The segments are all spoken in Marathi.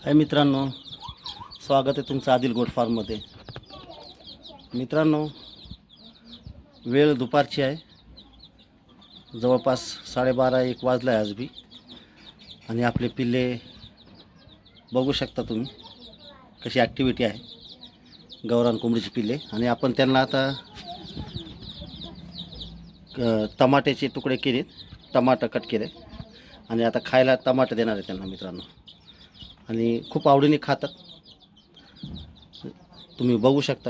हाय मित्रांनो, स्वागत आहे तुमचं आदिल गोट फार्ममध्ये. मित्रांनो, वेळ दुपारची आहे, जवळपास 12:30-1 वाजला आहे आज बी. आणि आपले पिल्ले बघू शकता तुम्ही कशी ॲक्टिव्हिटी आहे. गावरान कोंबडीची पिल्ले. आणि आपण त्यांना आता टमाट्याचे तुकडे केले, टमाटर कट केले आणि आता खायला टमाटर देणार आहे त्यांना मित्रांनो. आणि खूप आवडीने खातात, तुम्ही बघू शकता.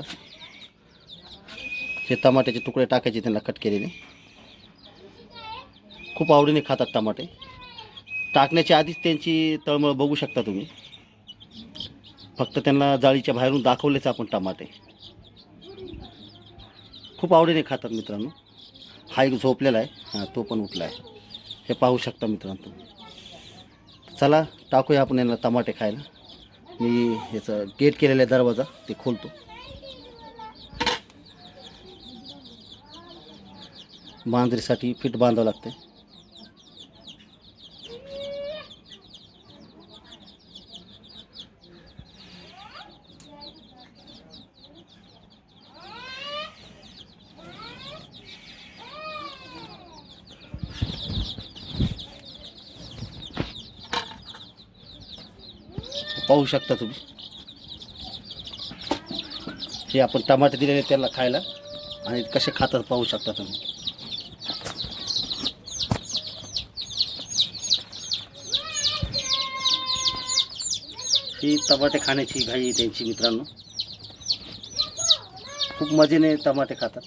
हे टमाट्याचे तुकडे टाकायचे त्यांना कट केलेले. खूप आवडीने खातात टमाटे. टाकण्याच्या आधीच त्यांची तळमळ बघू शकता तुम्ही. फक्त त्यांना जाळीच्या बाहेरून दाखवलेच आपण टमाटे. खूप आवडीने खातात मित्रांनो. हा एक झोपलेला आहे, हां तो पण उठला आहे, हे पाहू शकता मित्रांनो तुम्ही. चला टाकूया आपण यांना टमाटे खायला. मी ह्याचं गेट केलेला आहे, दरवाजा ते खोलतो. बांधरीसाठी फिट बांधावं लागते. पाहू शकता तुम्ही. हे आपण टमाटे दिलेले त्याला खायला आणि कसे खातात पाहू शकता तुम्ही. ही टमाटे खाण्याची घाई त्यांची मित्रांनो. खूप मजेने टमाटे खातात.